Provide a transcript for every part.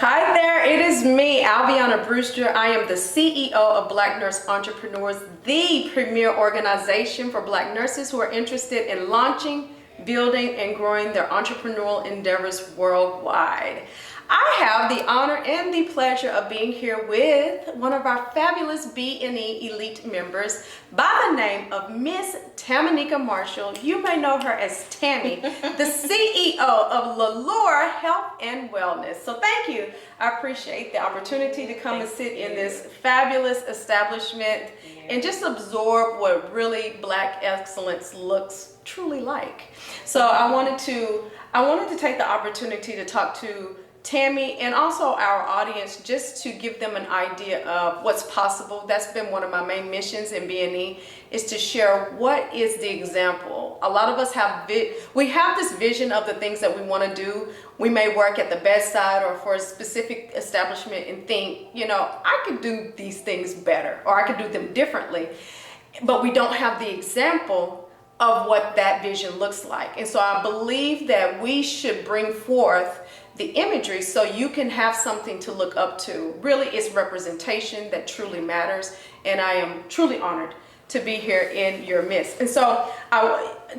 Hi there, it is me, Alviana Brewster. I am the CEO of Black Nurse Entrepreneurs, the premier organization for Black nurses who are interested in launching, building, and growing their entrepreneurial endeavors worldwide. I have the honor and the pleasure of being here with one of our fabulous BNE elite members by the name of Miss Tammy Marshall. You may know her as Tammy, the CEO of Lalure Health and Wellness. So thank you. I appreciate the opportunity to come and sit in this fabulous establishment and just absorb what really Black excellence looks truly like. So I wanted to take the opportunity to talk to Tammy and also our audience, just to give them an idea of what's possible. That's been one of my main missions in BNE, is to share what is the example. A lot of us have this vision of the things that we want to do. We may work at the bedside or for a specific establishment and think, I could do these things better or I could do them differently, but we don't have the example of what that vision looks like. And so I believe that we should bring forth the imagery so you can have something to look up to. Really, it's representation that truly matters, and I am truly honored to be here in your midst. And so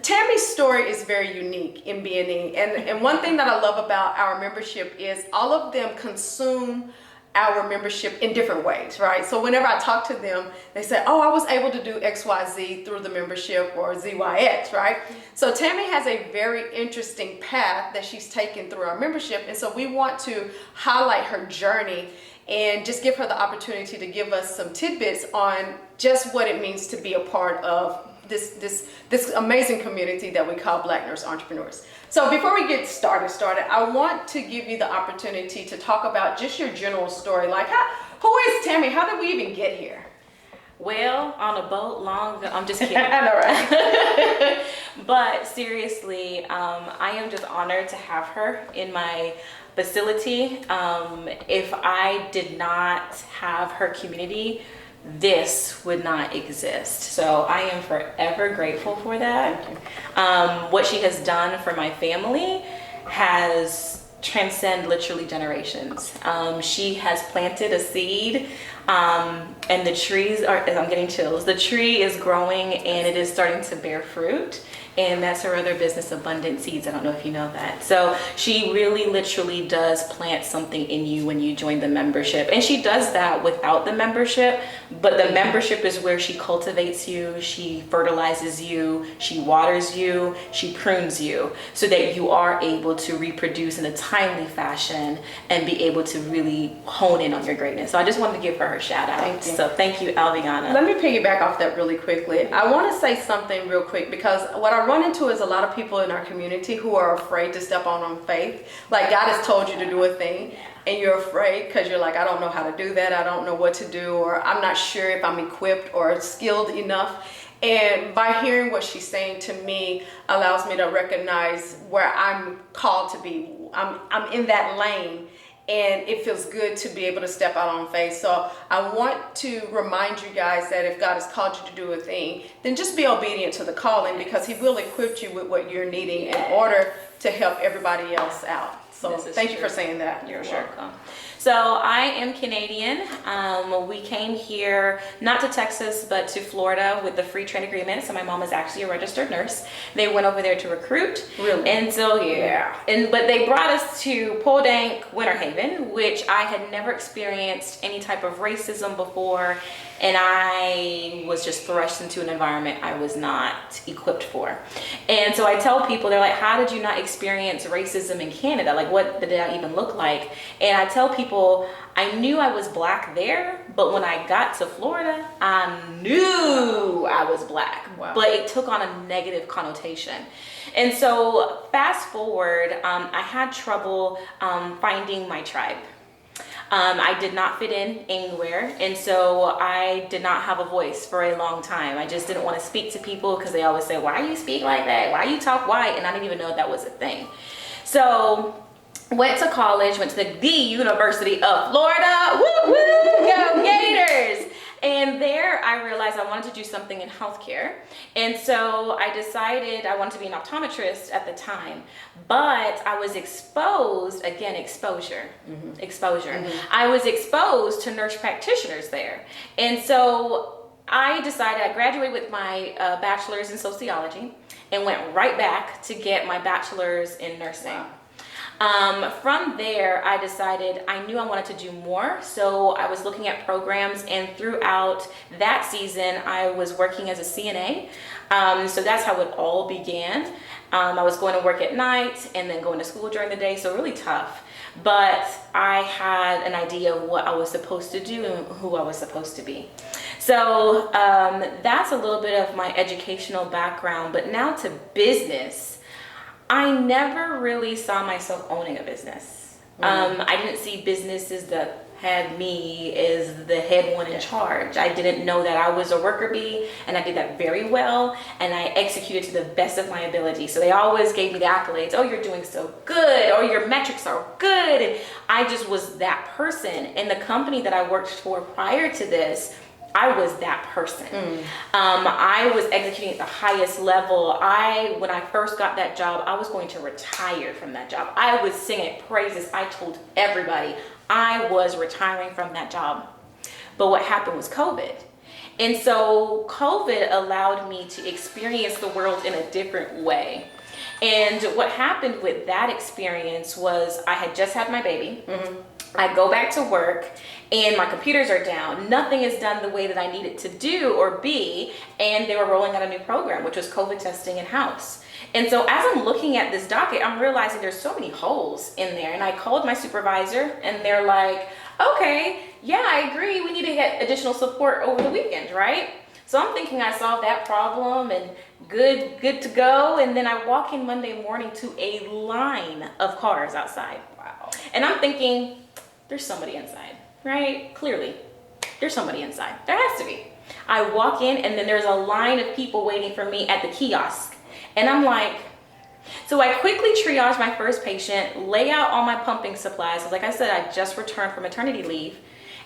Tammy's story is very unique in BNE, and one thing that I love about our membership is all of them consume our membership in different ways, right? So whenever I talk to them, they say, oh, I was able to do XYZ through the membership or ZYX, right? So Tammy has a very interesting path that she's taken through our membership. And so we want to highlight her journey and just give her the opportunity to give us some tidbits on just what it means to be a part of this amazing community that we call Black Nurse Entrepreneurs. So before we get started, I want to give you the opportunity to talk about just your general story. Like, who is Tammy? How did we even get here? Well, on a boat long ago, I'm just kidding. I know, right? But seriously, I am just honored to have her in my facility. If I did not have her community, this would not exist. So I am forever grateful for that. What she has done for my family has transcended literally generations. She has planted a seed, and the trees are, I'm getting chills, the tree is growing and it is starting to bear fruit. And that's her other business, Abundant Seeds. I don't know if you know that. So she really literally does plant something in you when you join the membership. And she does that without the membership, but the membership is where she cultivates you, she fertilizes you, she waters you, she prunes you so that you are able to reproduce in a timely fashion and be able to really hone in on your greatness. So I just wanted to give her a shout out. So thank you, Alviana. Let me piggyback off that really quickly. I want to say something real quick, because what I run into is a lot of people in our community who are afraid to step on faith. Like, God has told you to do a thing and you're afraid because you're like, I don't know how to do that. I don't know what to do, or I'm not sure if I'm equipped or skilled enough. And by hearing what she's saying to me allows me to recognize where I'm called to be. I'm in that lane. And it feels good to be able to step out on faith. So I want to remind you guys that if God has called you to do a thing, then just be obedient to the calling, because he will equip you with what you're needing in order to help everybody else out. So thank you for saying that. You're welcome. So I am Canadian. We came here, not to Texas, but to Florida with the free trade agreement. So my mom is actually a registered nurse. They went over there to recruit. Really? And so, yeah. But they brought us to Podank, Winter Haven, which I had never experienced any type of racism before. And I was just thrust into an environment I was not equipped for. And so I tell people, they're like, how did you not experience racism in Canada? Like, what did that even look like? And I tell people, I knew I was Black there, but when I got to Florida, I knew I was Black. Wow. But it took on a negative connotation. And so fast forward, I had trouble finding my tribe. I did not fit in anywhere, and so I did not have a voice for a long time. I just didn't want to speak to people because they always say, why you speak like that? Why you talk white? And I didn't even know that was a thing. So went to college, went to the University of Florida. Woo woo, go Gators! And there I realized I wanted to do something in healthcare. And so I decided I wanted to be an optometrist at the time, but I was exposed, again, exposure. I was exposed to nurse practitioners there. And so I decided I graduated with my bachelor's in sociology and went right back to get my bachelor's in nursing. Wow. From there, I decided I knew I wanted to do more, so I was looking at programs, and throughout that season, I was working as a CNA. So that's how it all began. I was going to work at night and then going to school during the day, so really tough. But I had an idea of what I was supposed to do and who I was supposed to be. So that's a little bit of my educational background, but now to business. I never really saw myself owning a business. I didn't see businesses that had me as the head one in charge. I didn't know that I was a worker bee, and I did that very well, and I executed to the best of my ability. So they always gave me the accolades. Oh, you're doing so good, or your metrics are good. And I just was that person. And the company that I worked for prior to this, I was that person. I was executing at the highest level. When I first got that job, I was going to retire from that job. I was singing praises. I told everybody I was retiring from that job. But what happened was COVID. And so COVID allowed me to experience the world in a different way. And what happened with that experience was I had just had my baby. I go back to work and my computers are down. Nothing is done the way that I need it to do or be. And they were rolling out a new program, which was COVID testing in-house. And so as I'm looking at this docket, I'm realizing there's so many holes in there. And I called my supervisor and they're like, okay, yeah, I agree. We need to get additional support over the weekend, right? So I'm thinking I solved that problem and good to go. And then I walk in Monday morning to a line of cars outside. Wow. And I'm thinking, there's somebody inside, right? Clearly, there's somebody inside. There has to be. I walk in and then there's a line of people waiting for me at the kiosk. And I'm like, so I quickly triage my first patient, lay out all my pumping supplies. Like I said, I just returned from maternity leave.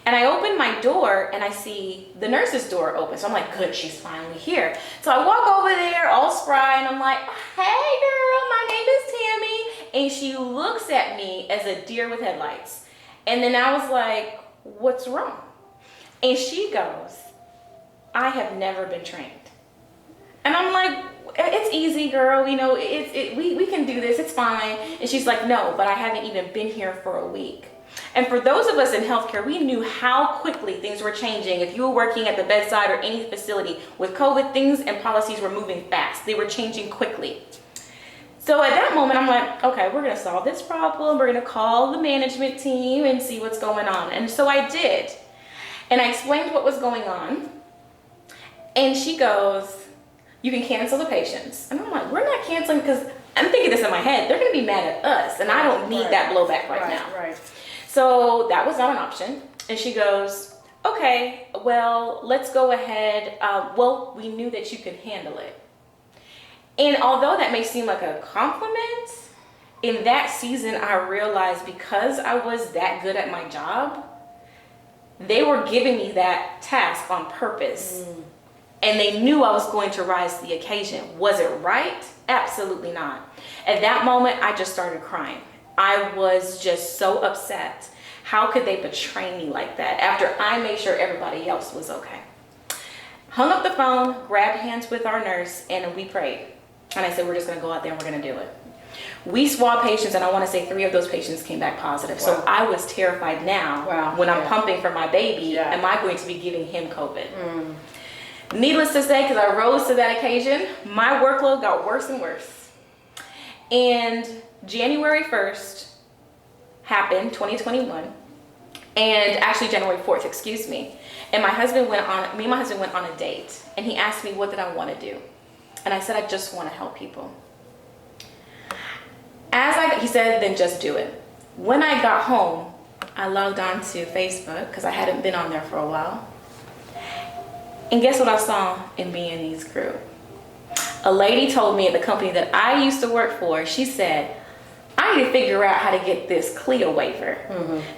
And I open my door and I see the nurse's door open. So I'm like, good, she's finally here. So I walk over there all spry and I'm like, hey girl, my name is Tammy. And she looks at me as a deer with headlights. And then I was like, what's wrong? And she goes, I have never been trained. And I'm like, it's easy, girl. You know, we can do this. It's fine. And she's like, no, but I haven't even been here for a week. And for those of us in healthcare, we knew how quickly things were changing. If you were working at the bedside or any facility with COVID, things and policies were moving fast. They were changing quickly. So at that moment, I'm like, okay, we're going to solve this problem. We're going to call the management team and see what's going on. And so I did. And I explained what was going on. And she goes, you can cancel the patients. And I'm like, we're not canceling, because I'm thinking this in my head. They're going to be mad at us. And I don't need that blowback right now. Right. So that was not an option. And she goes, okay, well, let's go ahead. Well, we knew that you could handle it. And although that may seem like a compliment, in that season, I realized because I was that good at my job, they were giving me that task on purpose. And they knew I was going to rise to the occasion. Was it right? Absolutely not. At that moment, I just started crying. I was just so upset. How could they betray me like that after I made sure everybody else was okay? Hung up the phone, grabbed hands with our nurse, and we prayed. And I said, we're just going to go out there and we're going to do it. We swabbed patients, and I want to say 3 of those patients came back positive. Wow. So I was terrified now when I'm pumping for my baby, am I going to be giving him COVID? Needless to say, because I rose to that occasion, my workload got worse and worse. And January 1st happened, 2021, and actually January 4th, excuse me. And me and my husband went on a date, and he asked me, what did I want to do? And I said, I just want to help people. He said, then just do it. When I got home, I logged on to Facebook because I hadn't been on there for a while. And guess what I saw in BNE's group? A lady told me at the company that I used to work for, she said, I need to figure out how to get this CLIA waiver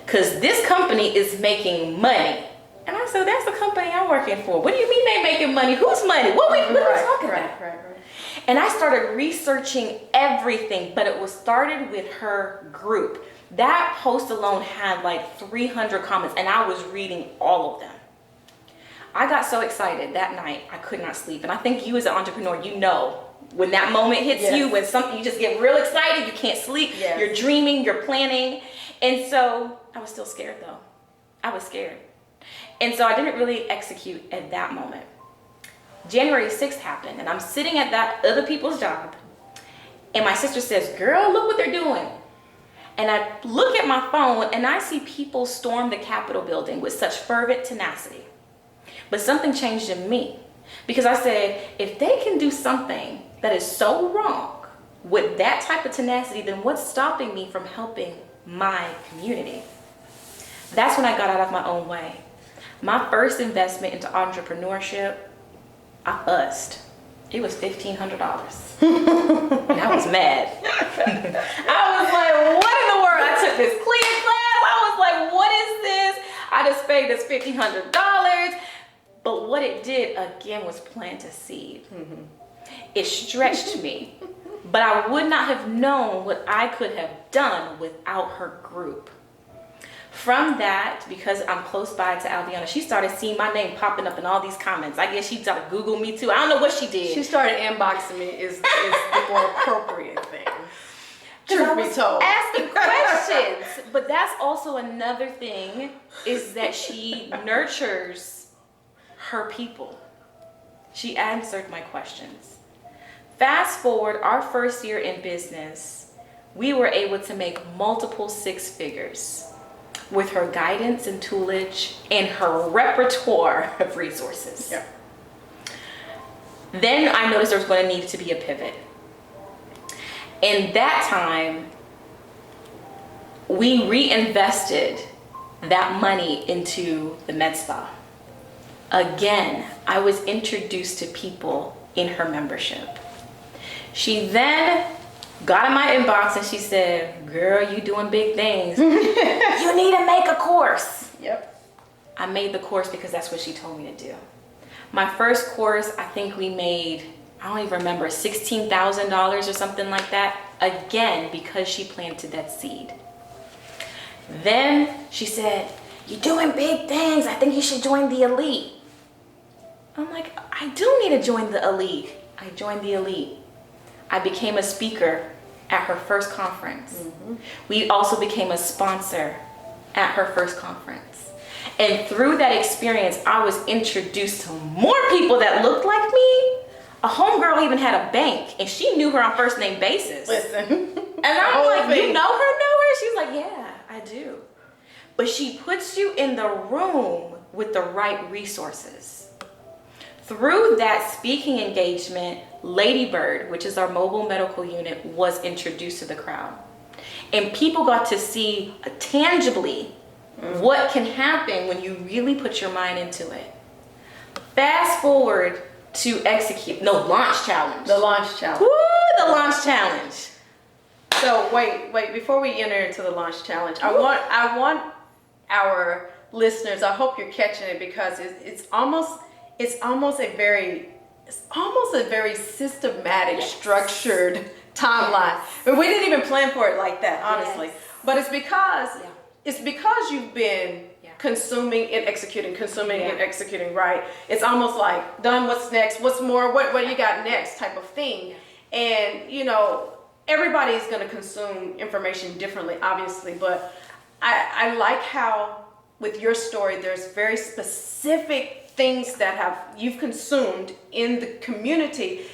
because this company is making money And I said, that's the company I'm working for. What do you mean they making money? Whose money? What are we talking about? Right. And I started researching everything, but it was started with her group. That post alone had like 300 comments, and I was reading all of them. I got so excited that night, I could not sleep. And I think you as an entrepreneur, you know, when that moment hits you, when something, you just get real excited, you can't sleep, you're dreaming, you're planning. And so I was still scared though. I was scared. And so I didn't really execute at that moment. January 6th happened, and I'm sitting at that other people's job, and my sister says, girl, look what they're doing. And I look at my phone, and I see people storm the Capitol building with such fervent tenacity. But something changed in me, because I said, if they can do something that is so wrong with that type of tenacity, then what's stopping me from helping my community? That's when I got out of my own way. My first investment into entrepreneurship, I bust. It was $1,500. And I was mad. I was like, what in the world? I took this clear class. I was like, what is this? I just paid this $1,500. But what it did, again, was plant a seed. It stretched me. But I would not have known what I could have done without her group. From that, because I'm close by to Albiona, she started seeing my name popping up in all these comments. I guess she started Google me too. I don't know what she did. She started inboxing me is the more appropriate thing. Truth be told. Asking questions. But that's also another thing, is that she nurtures her people. She answered my questions. Fast forward, our first year in business, we were able to make multiple six figures with her guidance and toolage and her repertoire of resources. Yeah. Then I noticed there was going to need to be a pivot. In that time, we reinvested that money into the med spa. Again, I was introduced to people in her membership. She then got in my inbox and she said, girl, you doing big things. You need to make a course. Yep. I made the course because that's what she told me to do. My first course, I think we made, I don't even remember, $16,000 or something like that. Again, because she planted that seed. Then she said, you're doing big things. I think you should join the elite. I'm like, I do need to join the elite. I joined the elite. I became a speaker at her first conference. We also became a sponsor at her first conference. And through that experience, I was introduced to more people that looked like me. A homegirl even had a bank, and she knew her on first name basis. Listen. And I'm like, you know her? She's like, yeah, I do. But she puts you in the room with the right resources. Through that speaking engagement, Ladybird, which is our mobile medical unit, was introduced to the crowd. And people got to see tangibly what can happen when you really put your mind into it. Fast forward to launch challenge. The launch challenge. Woo, the launch challenge. So wait, before we enter into the launch challenge, I want our listeners, I hope you're catching it, because it's almost a very systematic, structured timeline. But we didn't even plan for it like that, honestly. Yes. But it's because you've been consuming and executing, and executing, right? It's almost like done, what's next, what's more, what do you got next type of thing. And you know, everybody's going to consume information differently, obviously, but I like how with your story there's very specific things that you've consumed in the community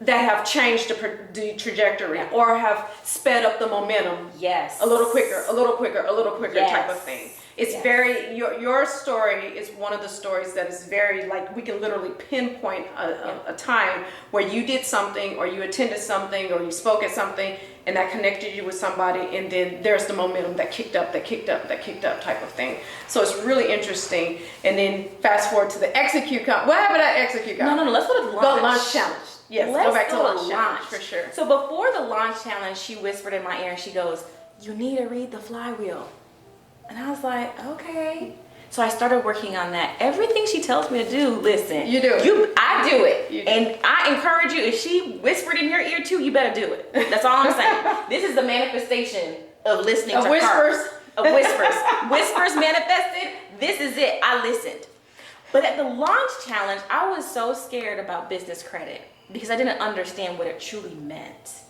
that have changed the trajectory or have sped up the momentum. Yes. A little quicker type of thing. It's very, your story is one of the stories that is very, like, we can literally pinpoint a time where you did something, or you attended something, or you spoke at something, and that connected you with somebody, and then there's the momentum that kicked up type of thing. So it's really interesting. And then fast forward to the execute. What happened at execute? No, let's go to the launch. The launch challenge. Yes, let's go back to the launch challenge for sure. So before the launch challenge, she whispered in my ear and she goes, you need to read the flywheel. And I was like, okay. So I started working on that. Everything she tells me to do, listen. You do it. I do it. You do. And I encourage you, if she whispered in your ear too, you better do it. That's all I'm saying. This is the manifestation of listening to whispers. her. Of whispers. Whispers manifested. This is it. I listened. But at the launch challenge, I was so scared about business credit because I didn't understand what it truly meant.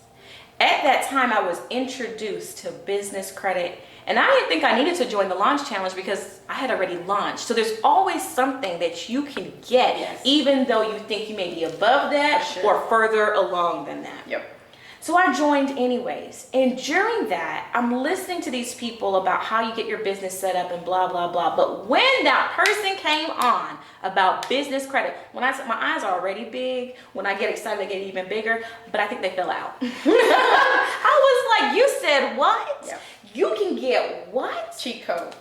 At that time, I was introduced to business credit, and I didn't think I needed to join the launch challenge because I had already launched. So there's always something that you can get, Yes. even though you think you may be above that or further along than that. Yep. So I joined anyways. And during that, I'm listening to these people about how you get your business set up and blah, blah, blah. But when that person came on about business credit, when I said my eyes are already big, when I get excited, they get even bigger, but I think they fell out. I was like, you said what? Yep. You can get what? Cheat code.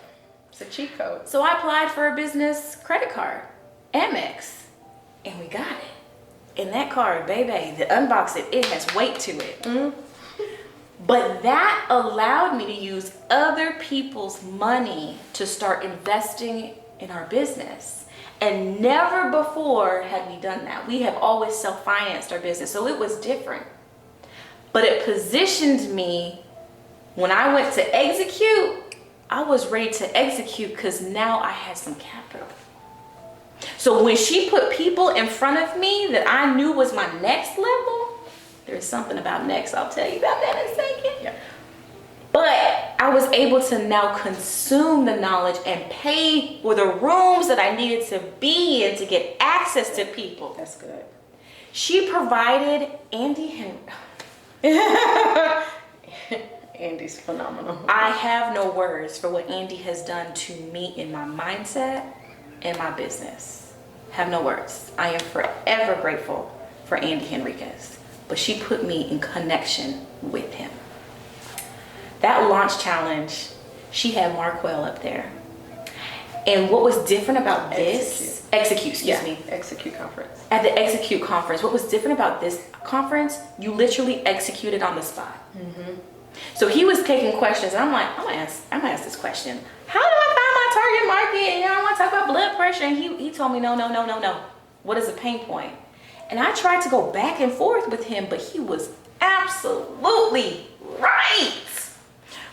It's a cheat code. So I applied for a business credit card, Amex, and we got it. And that card, baby, to unbox it, it has weight to it. Mm-hmm. But that allowed me to use other people's money to start investing in our business. And never before had we done that. We have always self-financed our business, so it was different. But it positioned me, when I went to execute, I was ready to execute because now I had some capital. So when she put people in front of me that I knew was my next level, there's something about next, I'll tell you about that in a second. Yeah. But I was able to now consume the knowledge and pay for the rooms that I needed to be in to get access to people. That's good. She provided Andy Andy's phenomenal. I have no words for what Andy has done to me in my mindset and my business. Have no words. I am forever grateful for Andy Henriquez, but she put me in connection with him. That launch challenge, she had Marquell up there. And what was different about this, Execute conference. At the Execute conference, what was different about this conference, you literally executed on the spot. Mm-hmm. So he was taking questions, and I'm like, I'm gonna ask this question. How do I find my target market? And I want to talk about blood pressure. And he told me, no. What is the pain point? And I tried to go back and forth with him, but he was absolutely right.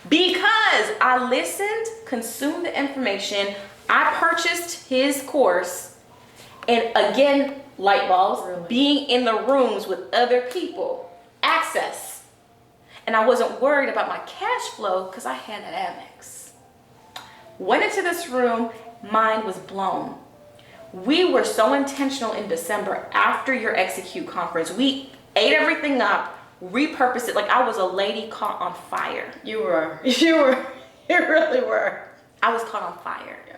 Because I listened, consumed the information, I purchased his course, and again, light bulbs, being in the rooms with other people, access. And I wasn't worried about my cash flow because I had an Amex. Went into this room, mind was blown. We were so intentional in December after your Execute conference. We ate everything up, repurposed it like I was a lady caught on fire. You were. You really were. I was caught on fire. Yeah.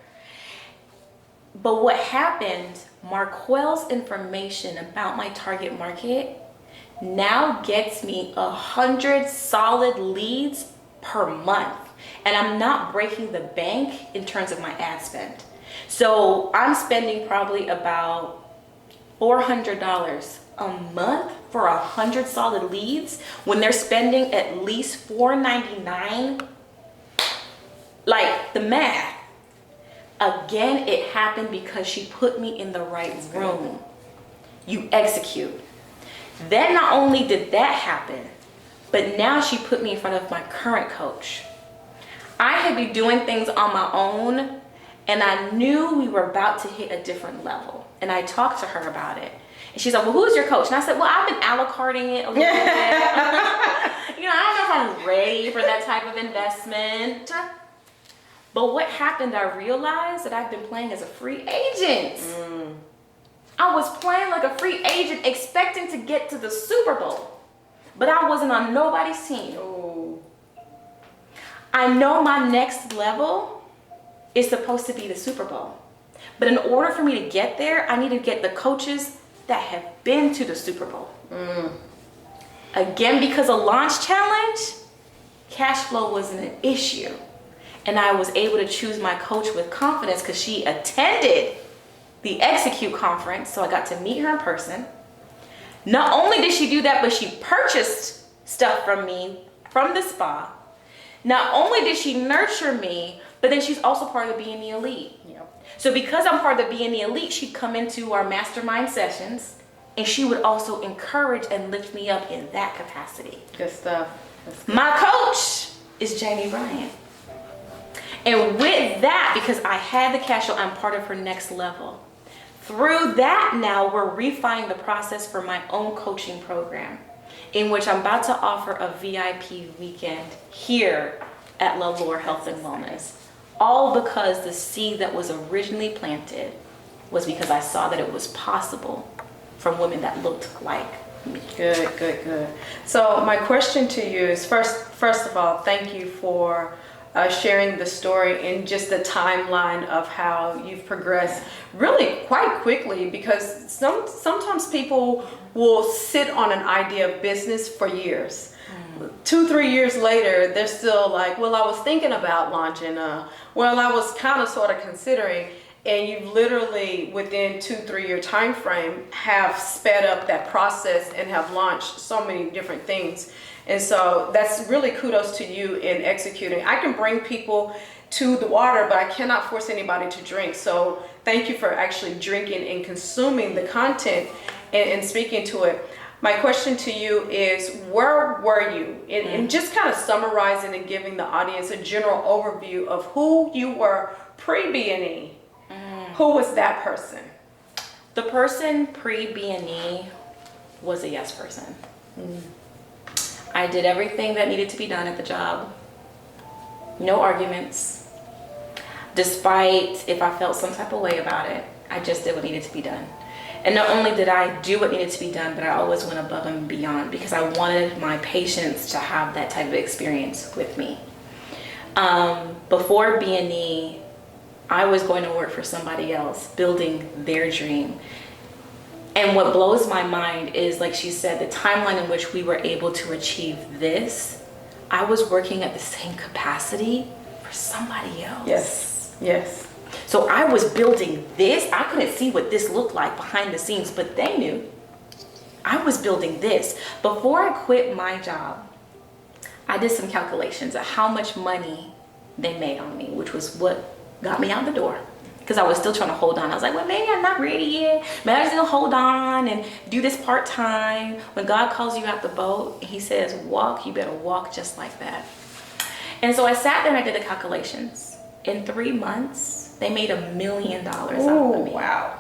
But what happened, Marquell's information about my target market now gets me 100 solid leads per month. And I'm not breaking the bank in terms of my ad spend. So I'm spending probably about $400 a month for 100 solid leads when they're spending at least $4.99. Like the math. Again, it happened because she put me in the right room. You execute. Then not only did that happen, but now she put me in front of my current coach. I had been doing things on my own, and I knew we were about to hit a different level. And I talked to her about it. And she's like, well, who's your coach? And I said, well, I've been a la carting it a little bit. I don't know if I'm ready for that type of investment. But what happened, I realized that I've been playing as a free agent. I was playing like a free agent, expecting to get to the Super Bowl. But I wasn't on nobody's team. Oh. I know my next level is supposed to be the Super Bowl. But in order for me to get there, I need to get the coaches that have been to the Super Bowl. Again, because of launch challenge, cash flow wasn't an issue. And I was able to choose my coach with confidence because she attended the Execute conference, so I got to meet her in person. Not only did she do that, but she purchased stuff from me from the spa. Not only did she nurture me, But then she's also part of the BNE Elite. Yep. So because I'm part of the BNE Elite, she'd come into our mastermind sessions and she would also encourage and lift me up in that capacity. Good stuff. That's good. My coach is Jamie Bryant. And with that, because I had the cash flow, I'm part of her next level. Through that, now we're refining the process for my own coaching program, in which I'm about to offer a VIP weekend here at La Lore Health and Wellness. All because the seed that was originally planted was because I saw that it was possible from women that looked like me. Good. So my question to you is, first of all, thank you for sharing the story and just the timeline of how you've progressed really quite quickly, because sometimes people will sit on an idea of business for years. 2-3 years later, they're still like, well, I was thinking about launching, well, I was kind of sort of considering, and you literally within 2-3 year time frame have sped up that process and have launched so many different things. And so that's really kudos to you in executing. I can bring people to the water, but I cannot force anybody to drink. So thank you for actually drinking and consuming the content and speaking to it. My question to you is, where were you? And just kind of summarizing and giving the audience a general overview of who you were pre-BNE. Who was that person? The person pre-BNE was a yes person. I did everything that needed to be done at the job. No arguments. Despite if I felt some type of way about it, I just did what needed to be done. And not only did I do what needed to be done, but I always went above and beyond because I wanted my patients to have that type of experience with me. Before BNE, I was going to work for somebody else, building their dream. And what blows my mind is, like she said, the timeline in which we were able to achieve this. I was working at the same capacity for somebody else. Yes. So I was building this. I couldn't see what this looked like behind the scenes, but they knew. I was building this. Before I quit my job, I did some calculations of how much money they made on me, which was what got me out the door. Because I was still trying to hold on. I was like, well, maybe I'm not ready yet. Maybe I'm just gonna hold on and do this part-time. When God calls you out the boat, he says, walk, you better walk just like that. And so I sat there and I did the calculations. In 3 months, they made $1 million out of me. Wow.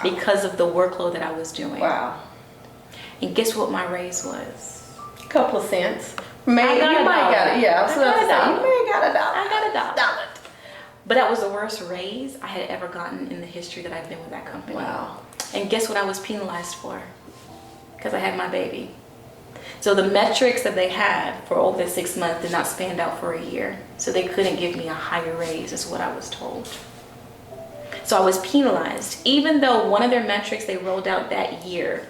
Because of the workload that I was doing. Wow. And guess what my raise was? A couple of cents. Maybe I got you a might dollar. got it. Yeah, I was I about got to a say, dollar. you may got a dollar. I got a dollar. Dollar. But that was the worst raise I had ever gotten in the history that I've been with that company. Wow. And guess what I was penalized for? Because I had my baby. So the metrics that they had for over the 6 months did not span out for a year. So they couldn't give me a higher raise is what I was told. So I was penalized. Even though one of their metrics they rolled out that year,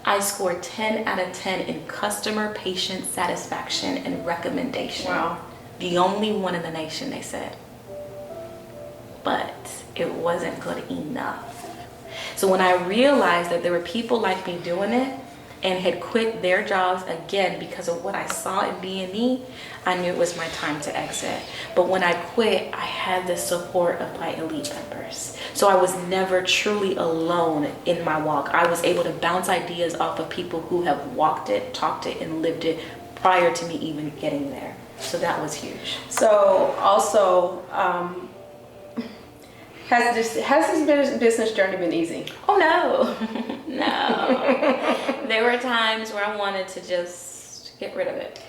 I scored 10 out of 10 in customer patient satisfaction and recommendation. Wow. The only one in the nation, they said. But it wasn't good enough. So when I realized that there were people like me doing it and had quit their jobs again because of what I saw in BNE, I knew it was my time to exit. But when I quit, I had the support of my elite members. So I was never truly alone in my walk. I was able to bounce ideas off of people who have walked it, talked it, and lived it prior to me even getting there. So that was huge. So also, has this business journey been easy? Oh no, no. There were times where I wanted to just get rid of it.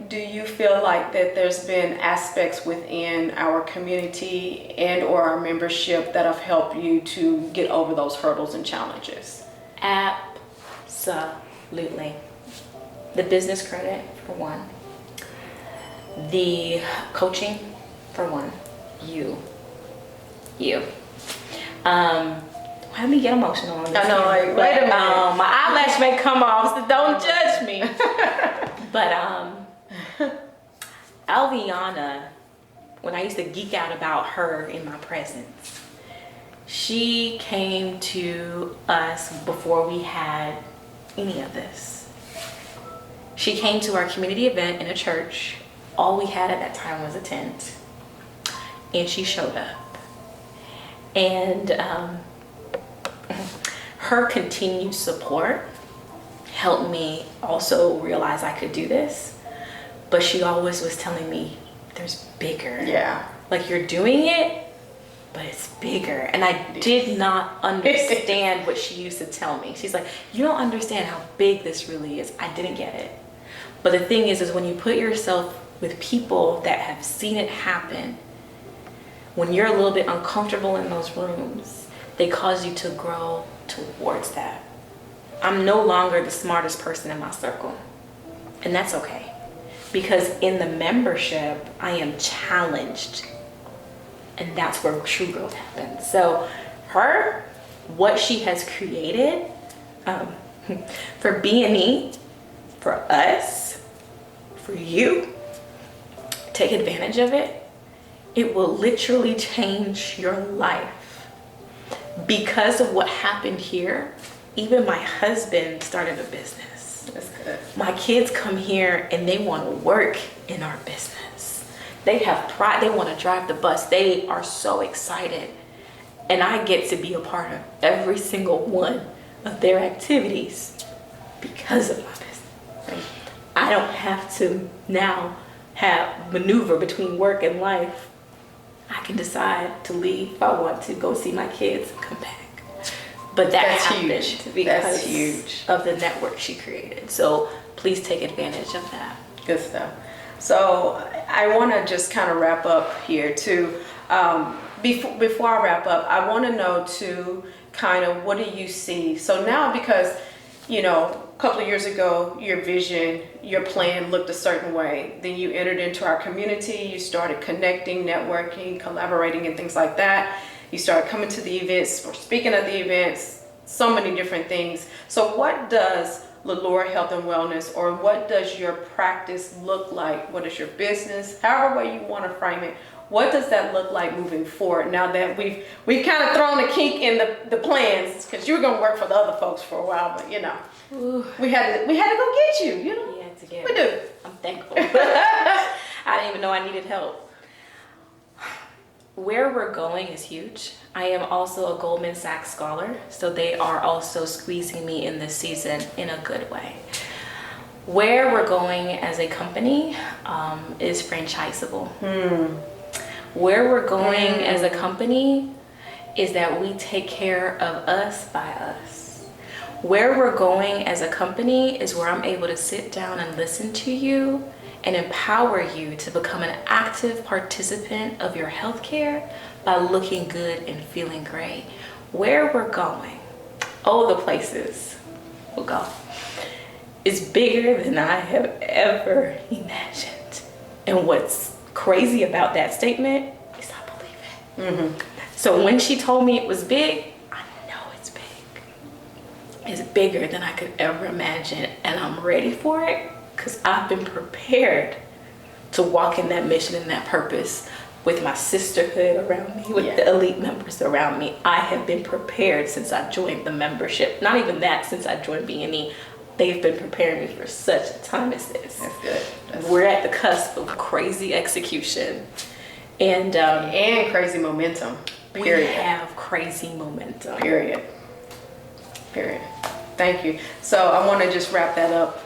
Do you feel like that there's been aspects within our community and or our membership that have helped you to get over those hurdles and challenges? Absolutely. The business credit, for one. The coaching, for one. You. Let me get emotional on this. I know, here. like, wait a minute. My eyelash may come off, so don't judge me. But Alviana, when I used to geek out about her in my presence, she came to us before we had any of this. She came to our community event in a church. All we had at that time was a tent. and she showed up. And her continued support helped me also realize I could do this. But she always was telling me, there's bigger. Yeah. Like, you're doing it, but it's bigger. And I did not understand what she used to tell me. She's like, you don't understand how big this really is. I didn't get it. But the thing is when you put yourself with people that have seen it happen, when you're a little bit uncomfortable in those rooms, they cause you to grow towards that. I'm no longer the smartest person in my circle. And that's okay. Because in the membership, I am challenged. And that's where true growth happens. So what she has created for BNE, for us, for you, take advantage of it. It will literally change your life. Because of what happened here, even my husband started a business. That's good. My kids come here and they want to work in our business. They have pride. They want to drive the bus. They are so excited. And I get to be a part of every single one of their activities because of my business. I don't have to now maneuver between work and life. I can decide to leave if I want to go see my kids and come back. But that's happened huge. Because of the network she created. So please take advantage of that. Good stuff. So I want to just kind of wrap up here too. Before I wrap up, I want to know too, kind of what do you see? So now, because a couple of years ago, your vision, your plan looked a certain way. Then you entered into our community. You started connecting, networking, collaborating, and things like that. You started coming to the events or speaking at the events, so many different things. So what does Lelore Health and Wellness, or what does your practice look like? What is your business? However way you want to frame it. What does that look like moving forward now that we've kind of thrown a kink in the plans? Because you were going to work for the other folks for a while, but Ooh. we had to go get you. Yeah, together. We do. I'm thankful. I didn't even know I needed help. Where we're going is huge. I am also a Goldman Sachs scholar, so they are also squeezing me in this season in a good way. Where we're going as a company is franchisable. Where we're going as a company is that we take care of us by us. Where we're going as a company is where I'm able to sit down and listen to you and empower you to become an active participant of your healthcare by looking good and feeling great. Where we're going, the places we'll go, is bigger than I have ever imagined. And what's crazy about that statement is I believe it. So when she told me it was big, I know it's big. It's bigger than I could ever imagine, and I'm ready for it because I've been prepared to walk in that mission and that purpose with my sisterhood around me, with the elite members around me. I have been prepared since I joined the membership. Not even that, since I joined BNE. They've been preparing me for such a time as this. That's good. We're at the cusp of crazy execution and crazy momentum. Period. We have crazy momentum. Period. Thank you. So I want to just wrap that up.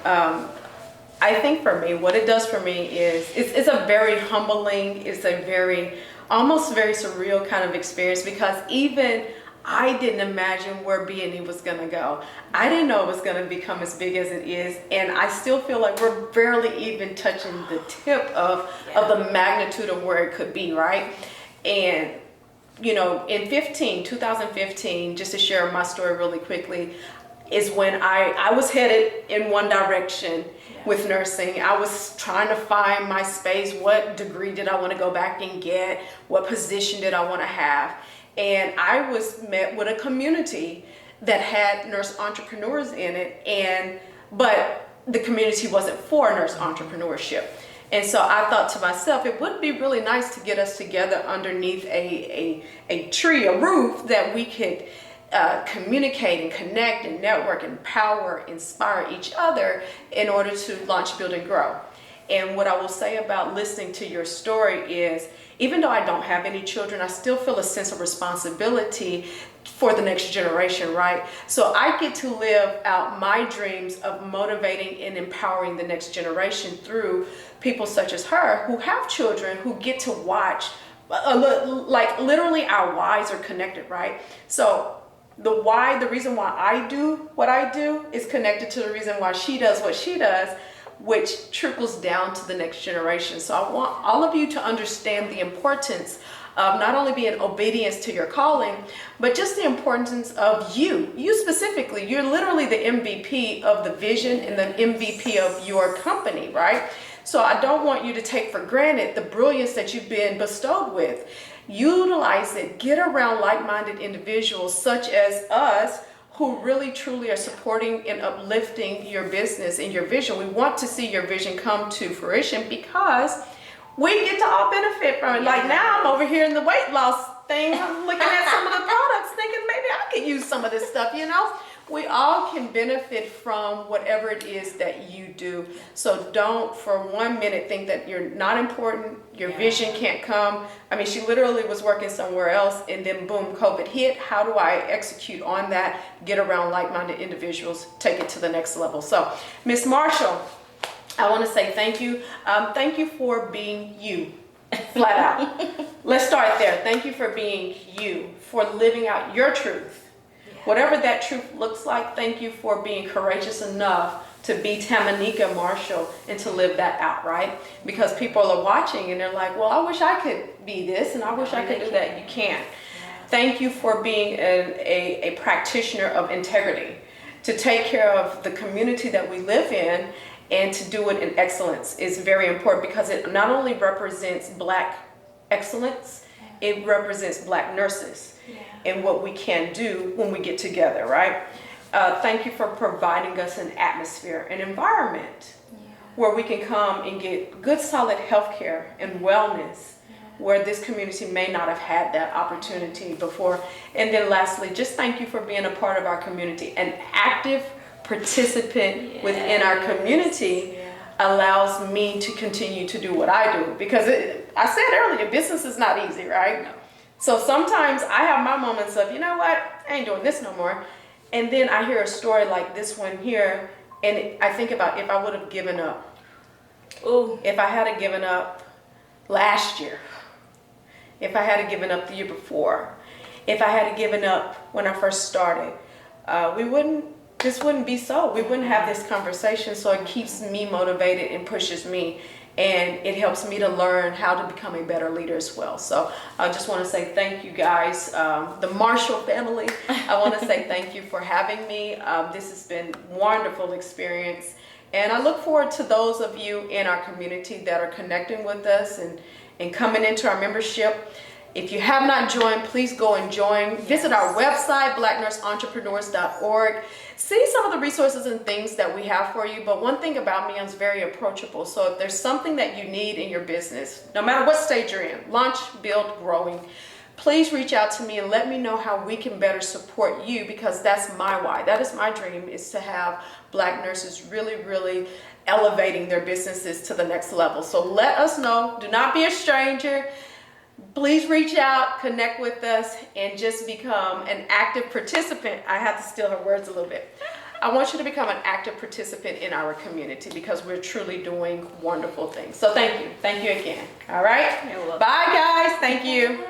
I think for me, what it does for me is it's a very humbling, it's a almost very surreal kind of experience, because even I didn't imagine where BNE was going to go. I didn't know it was going to become as big as it is. And I still feel like we're barely even touching the tip of the magnitude of where it could be, right? And, in 2015, just to share my story really quickly, is when I was headed in one direction with nursing. I was trying to find my space. What degree did I want to go back and get? What position did I want to have? And I was met with a community that had nurse entrepreneurs in it, but the community wasn't for nurse entrepreneurship. And so I thought to myself, it would be really nice to get us together underneath a tree, a roof, that we could communicate and connect and network, empower, inspire each other in order to launch, build, and grow. And what I will say about listening to your story is, even though I don't have any children, I still feel a sense of responsibility for the next generation, right? So I get to live out my dreams of motivating and empowering the next generation through people such as her who have children, who get to watch, like literally our whys are connected, right? So the reason why I do what I do is connected to the reason why she does what she does, which trickles down to the next generation. So I want all of you to understand the importance of not only being obedience to your calling, but just the importance of you specifically. You're literally the MVP of the vision and the MVP of your company, right? So I don't want you to take for granted the brilliance that you've been bestowed with. Utilize it. Get around like-minded individuals such as us, who really truly are supporting and uplifting your business and your vision. We want to see your vision come to fruition because we get to all benefit from it. Like now I'm over here in the weight loss thing. I'm looking at some of the products thinking maybe I could use some of this stuff, you know? We all can benefit from whatever it is that you do. So don't for 1 minute think that you're not important, your vision can't come. I mean, she literally was working somewhere else and then boom, COVID hit. How do I execute on that? Get around like-minded individuals, take it to the next level. So, Miss Marshall, I want to say thank you. Thank you for being you, flat out. Let's start there. Thank you for being you, for living out your truth. Whatever that truth looks like, thank you for being courageous enough to be Tamanika Marshall and to live that out, right? Because people are watching and they're like, well, I wish I could be this and I wish I could do that. You can't. Thank you for being a practitioner of integrity, to take care of the community that we live in and to do it in excellence is very important because it not only represents Black excellence, it represents Black nurses. And what we can do when we get together, right? Thank you for providing us an atmosphere, an environment where we can come and get good, solid health care and wellness where this community may not have had that opportunity before. And then lastly, just thank you for being a part of our community. An active participant within our community allows me to continue to do what I do because I said earlier, business is not easy, right? No. So sometimes I have my moments of, you know what, I ain't doing this no more. And then I hear a story like this one here, and I think about if I would have given up. Ooh. If I had given up last year, if I had given up the year before, if I had given up when I first started, this wouldn't be so. We wouldn't have this conversation. So it keeps me motivated and pushes me. And it helps me to learn how to become a better leader as well. So I just want to say thank you guys, the Marshall family. I want to say thank you for having me. This has been a wonderful experience. And I look forward to those of you in our community that are connecting with us and coming into our membership. If you have not joined, please go and join. Visit our website, blacknurseentrepreneurs.org. See some of the resources and things that we have for you. But one thing about me, I'm very approachable. So if there's something that you need in your business, no matter what stage you're in, launch, build, growing, please reach out to me and let me know how we can better support you, because that's my why. That is my dream, is to have Black nurses really, really elevating their businesses to the next level. So let us know. Do not be a stranger. Please reach out, connect with us, and just become an active participant. I have to steal her words a little bit. I want you to become an active participant in our community because we're truly doing wonderful things. So thank you. Thank you again. All right? Bye, guys. Thank you.